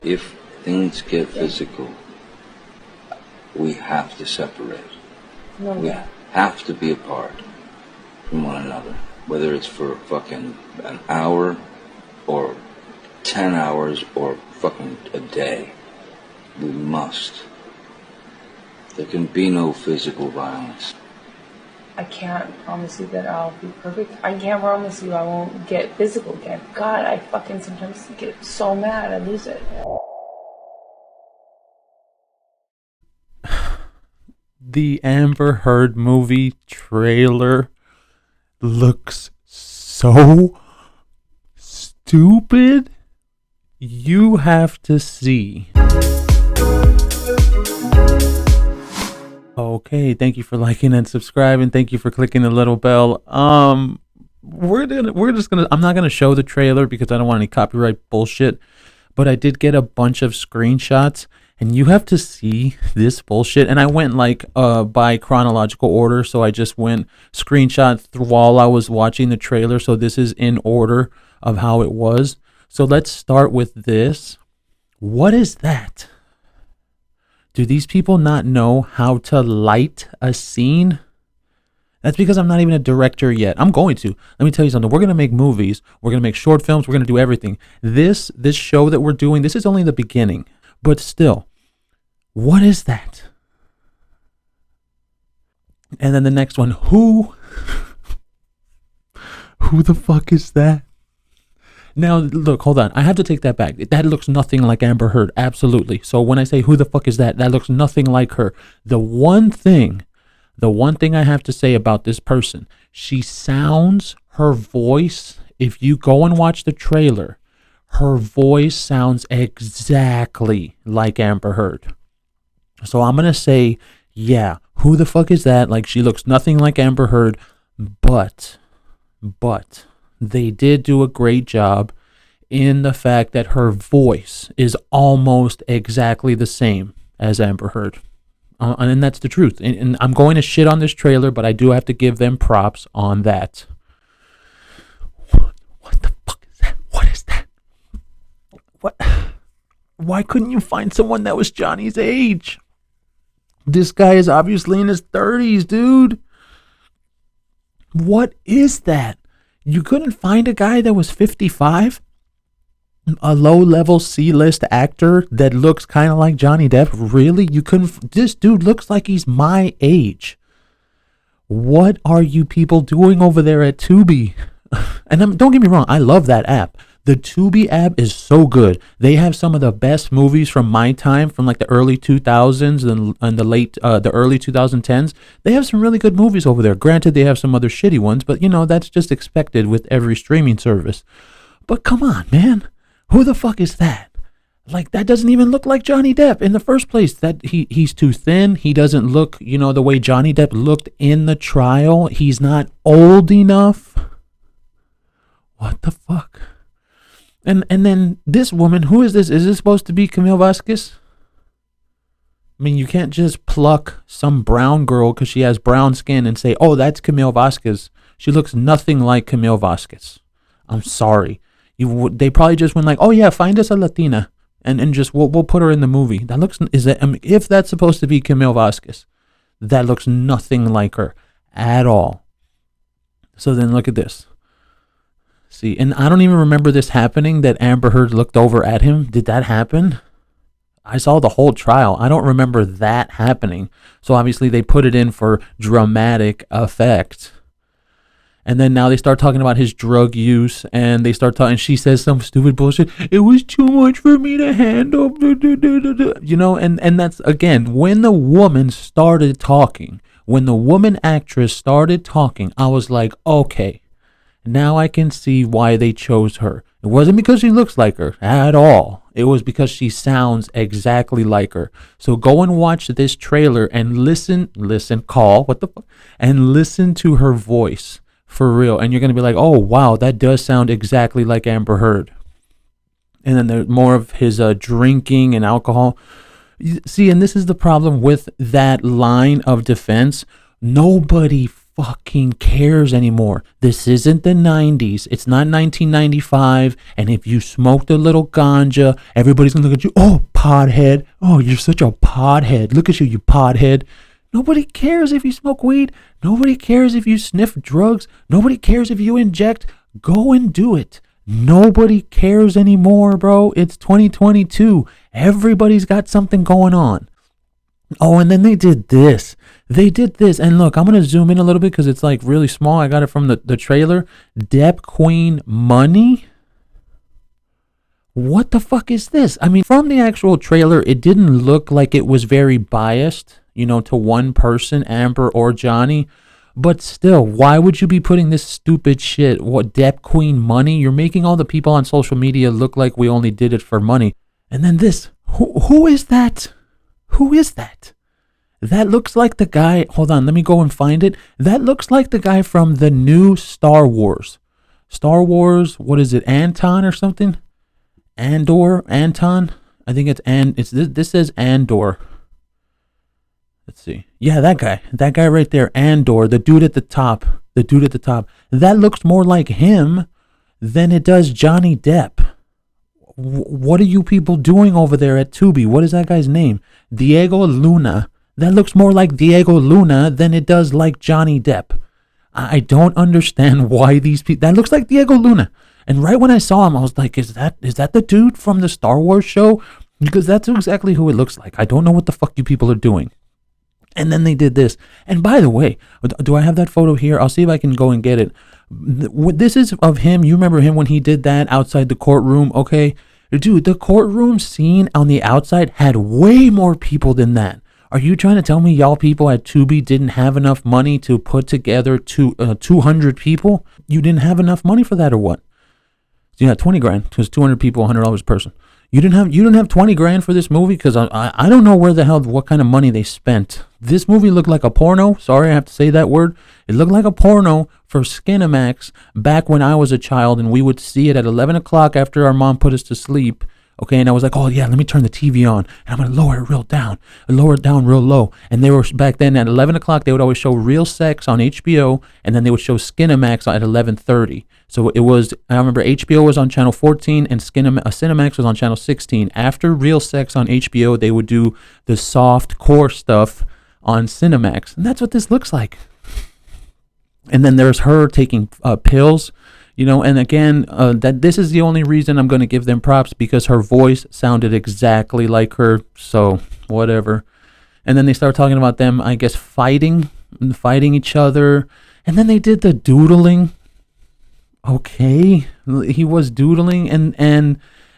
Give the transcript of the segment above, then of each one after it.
If things get physical, we have to separate. No, we have to be apart from one another. Whether it's for fucking an hour or 10 hours or fucking a day. We must. There can be no physical violence. I can't promise you that I'll be perfect. I can't promise you I won't get physical again. God, I fucking sometimes get so mad I lose it. The Amber Heard movie trailer looks so stupid. You have to see. Okay, thank you for liking and subscribing. Thank you for clicking the little bell. I'm not gonna show the trailer because I don't want any copyright bullshit. But I did get a bunch of screenshots, and you have to see this bullshit. And I went by chronological order, so I just went screenshots while I was watching the trailer. So this is in order of how it was. So let's start with this. What is that? Do these people not know how to light a scene? That's because I'm not even a director yet. I'm going to. Let me tell you something. We're going to make movies. We're going to make short films. We're going to do everything. This show that we're doing, this is only the beginning. But still, what is that? And then the next one, who the fuck is that? Now, look, hold on. I have to take that back. That looks nothing like Amber Heard. Absolutely. So when I say who the fuck is that, that looks nothing like her. The one thing I have to say about this person, her voice, if you go and watch the trailer, her voice sounds exactly like Amber Heard. So I'm going to say, yeah, who the fuck is that? Like, she looks nothing like Amber Heard, but they did do a great job in the fact that her voice is almost exactly the same as Amber Heard. And that's the truth. And I'm going to shit on this trailer, but I do have to give them props on that. What the fuck is that? What is that? What? Why couldn't you find someone that was Johnny's age? This guy is obviously in his 30s, dude. What is that? You couldn't find a guy that was 55? A low-level C-list actor that looks kind of like Johnny Depp? Really? You couldn't? This dude looks like he's my age. What are you people doing over there at TUBI? And don't get me wrong, I love that app. The TUBI app is so good. They have some of the best movies from my time, from like the early 2000s and the early 2010s. They have some really good movies over there. Granted, they have some other shitty ones, but that's just expected with every streaming service. But come on, man. Who the fuck is that? Like, that doesn't even look like Johnny Depp in the first place. That he's too thin. He doesn't look, the way Johnny Depp looked in the trial. He's not old enough. What the fuck? And then this woman, who is this? Is this supposed to be Camille Vasquez? I mean, you can't just pluck some brown girl because she has brown skin and say, oh, that's Camille Vasquez. She looks nothing like Camille Vasquez. I'm sorry. They probably just went like, oh yeah, find us a Latina and just we'll put her in the movie. If that's supposed to be Camille Vasquez, that looks nothing like her at all. So then look at this. See, and I don't even remember this happening, that Amber Heard looked over at him. Did that happen? I saw the whole trial. I don't remember that happening. So obviously they put it in for dramatic effect. And then now they start talking about his drug use, and they start talking, and she says some stupid bullshit. It was too much for me to handle. And that's, again, when the woman started talking, when the woman actress started talking, I was like, okay, now I can see why they chose her. It wasn't because she looks like her at all. It was because she sounds exactly like her. So go and watch this trailer and listen, what the fuck? And listen to her voice. For real. And you're going to be like, oh, wow, that does sound exactly like Amber Heard. And then there's more of his drinking and alcohol. See, and this is the problem with that line of defense. Nobody fucking cares anymore. This isn't the 90s. It's not 1995. And if you smoked a little ganja, everybody's gonna look at you. Oh, podhead. Oh, you're such a podhead. Look at you, you podhead. Nobody cares if you smoke weed. Nobody cares if you sniff drugs. Nobody cares if you inject. Go and do it. Nobody cares anymore, bro. It's 2022. Everybody's got something going on. Oh, and then they did this. And look, I'm going to zoom in a little bit because it's like really small. I got it from the trailer. Depp Queen money. What the fuck is this? I mean, from the actual trailer, it didn't look like it was very biased, to one person, Amber or Johnny. But still, why would you be putting this stupid shit? What, Depp Queen money? You're making all the people on social media look like we only did it for money. And then this. Who is that? Who is that? That looks like the guy. Hold on, let me go and find it. That looks like the guy from the new Star Wars. Star Wars, what is it? Anton or something? Anton? I think this says Andor. Let's see. Yeah, that guy right there, Andor, the dude at the top. That looks more like him than it does Johnny Depp. What are you people doing over there at Tubi? What is that guy's name? Diego Luna. That looks more like Diego Luna than it does like Johnny Depp. I don't understand why these people. That looks like Diego Luna. And right when I saw him, I was like, is that the dude from the Star Wars show? Because that's exactly who it looks like. I don't know what the fuck you people are doing. And then they did this. And by the way, do I have that photo here? I'll see if I can go and get it. This is of him. You remember him when he did that outside the courtroom, okay? Dude, the courtroom scene on the outside had way more people than that. Are you trying to tell me y'all people at Tubi didn't have enough money to put together 200 people? You didn't have enough money for that or what? So you had 20 grand because 200 people, $100 a person. You didn't have 20 grand for this movie? Because I don't know what kind of money they spent. This movie looked like a porno. Sorry, I have to say that word. It looked like a porno for Skinamax back when I was a child, and we would see it at 11 o'clock after our mom put us to sleep. Okay, and I was like, oh yeah, let me turn the TV on, and I'm going to lower it down real low. And they were, back then at 11 o'clock, they would always show Real Sex on HBO, and then they would show Skinamax at 11:30. So it was, I remember HBO was on channel 14, and Cinemax was on channel 16. After Real Sex on HBO, they would do the soft core stuff on Cinemax, and that's what this looks like. And then there's her taking pills. And again, that this is the only reason I'm going to give them props, because her voice sounded exactly like her. So whatever. And then they start talking about them, I guess, fighting each other. And then they did the doodling. Okay, he was doodling, and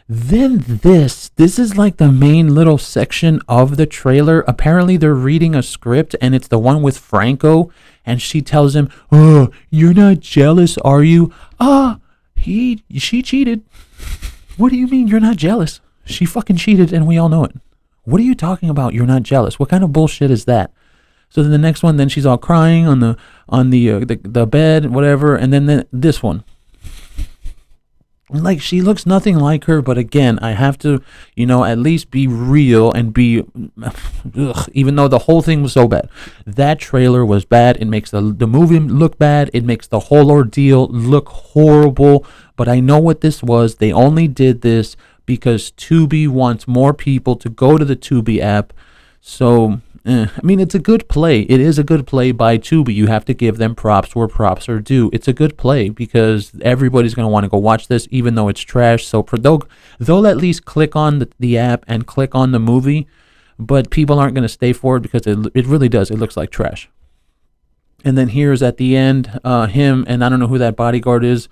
then this is like the main little section of the trailer. Apparently they're reading a script, and it's the one with Franco, and she tells him, oh, you're not jealous, are you? She cheated. What do you mean you're not jealous? She fucking cheated, and we all know it. What are you talking about? You're not jealous. What kind of bullshit is that? So then the next one, then she's all crying on the bed, whatever, and then this one. Like, she looks nothing like her, but again, I have to, at least be real and be, even though the whole thing was so bad. That trailer was bad. It makes the movie look bad. It makes the whole ordeal look horrible. But I know what this was. They only did this because Tubi wants more people to go to the Tubi app. So, I mean, it's a good play. It is a good play by Tubi. You have to give them props where props are due. It's a good play because everybody's going to want to go watch this, even though it's trash. So they'll at least click on the app and click on the movie, but people aren't going to stay for it because it really does. It looks like trash. And then here's at the end, him, and I don't know who that bodyguard is.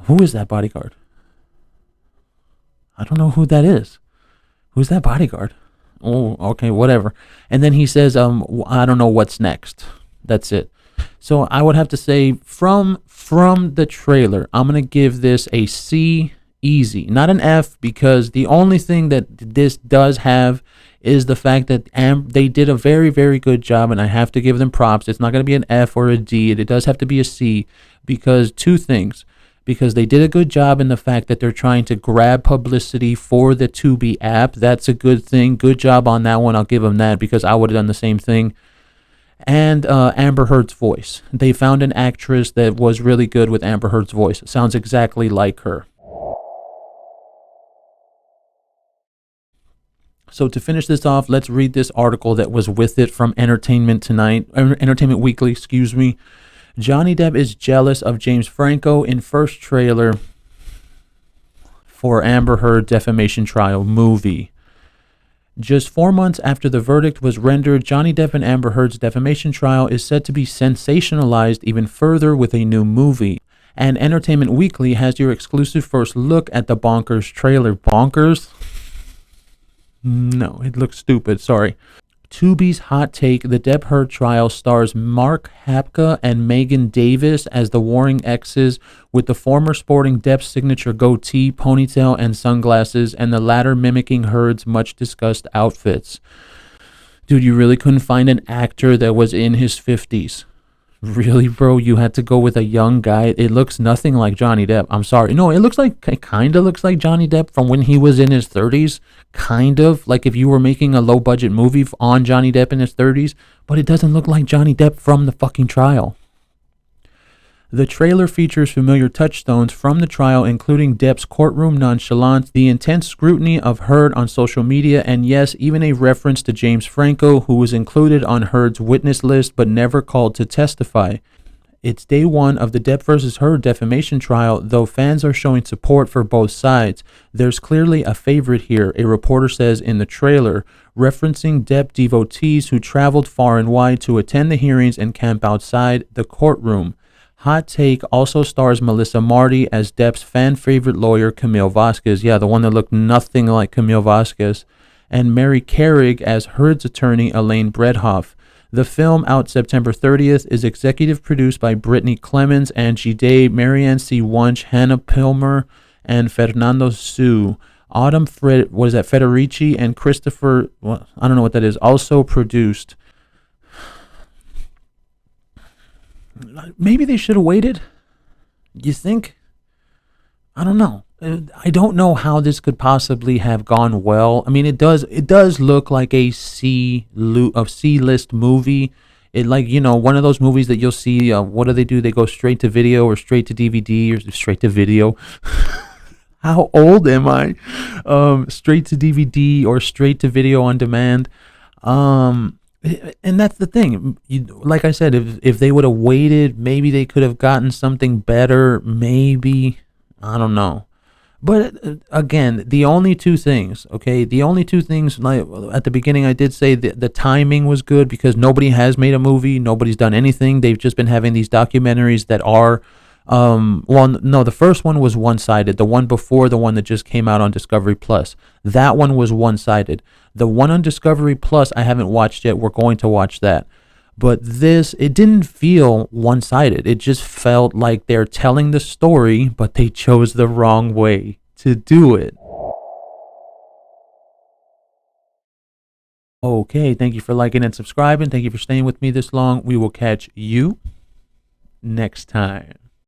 Who is that bodyguard? I don't know who that is. Who's that bodyguard? Oh, okay, whatever. And then he says, I don't know what's next. That's it. So I would have to say from the trailer, I'm going to give this a C, easy. Not an F, because the only thing that this does have is the fact that they did a very, very good job, and I have to give them props. It's not going to be an F or a D. It does have to be a C, because two things. Because they did a good job in the fact that they're trying to grab publicity for the Tubi app. That's a good thing. Good job on that one. I'll give them that, because I would have done the same thing. and Amber Heard's voice. They found an actress that was really good with Amber Heard's voice. It sounds exactly like her. So to finish this off, let's read this article that was with it from Entertainment Weekly, excuse me. Johnny Depp is jealous of James Franco in first trailer for Amber Heard defamation trial movie. Just 4 months after the verdict was rendered, Johnny Depp and Amber Heard's defamation trial is set to be sensationalized even further with a new movie. And Entertainment Weekly has your exclusive first look at the bonkers trailer. Bonkers? No, it looks stupid, sorry. TUBI's hot take, the Depp Heard trial stars Mark Hapka and Megan Davis as the warring exes, with the former sporting Depp's signature goatee, ponytail, and sunglasses, and the latter mimicking Heard's much-discussed outfits. Dude, you really couldn't find an actor that was in his 50s. Really, bro? You had to go with a young guy? It looks nothing like Johnny Depp. I'm sorry. No, it kind of looks like Johnny Depp from when he was in his 30s. Kind of. Like if you were making a low-budget movie on Johnny Depp in his 30s. But it doesn't look like Johnny Depp from the fucking trial. The trailer features familiar touchstones from the trial, including Depp's courtroom nonchalance, the intense scrutiny of Heard on social media, and yes, even a reference to James Franco, who was included on Heard's witness list but never called to testify. It's day one of the Depp versus Heard defamation trial, though fans are showing support for both sides. There's clearly a favorite here, a reporter says in the trailer, referencing Depp devotees who traveled far and wide to attend the hearings and camp outside the courtroom. Hot Take also stars Melissa Marty as Depp's fan-favorite lawyer Camille Vasquez. Yeah, the one that looked nothing like Camille Vasquez. And Mary Carrig as Heard's attorney Elaine Bredhoff. The film, out September 30th, is executive produced by Brittany Clemens, Angie Day, Marianne C. Wunsch, Hannah Pilmer, and Fernando Su. Federici and Christopher, well, I don't know what that is, also produced. Maybe they should have waited. You think? I don't know. I don't know how this could possibly have gone well. I mean, it does look like a C-list movie. It, like, you know, one of those movies that you'll see. What do? They go straight to video or straight to DVD or straight to video. How old am I? Straight to DVD or straight to video on demand. And that's the thing. Like I said, if they would have waited, maybe they could have gotten something better. Maybe. I don't know. But again, the only two things, like at the beginning I did say the timing was good because nobody has made a movie. Nobody's done anything. They've just been having these documentaries that are, the first one was one-sided. The one before, the one that just came out on Discovery Plus, that one was one-sided. The one on Discovery Plus I haven't watched yet. We're going to watch that. But it didn't feel one-sided. It just felt like they're telling the story, but they chose the wrong way to do it. Okay, thank you for liking and subscribing. Thank you for staying with me this long. We will catch you next time.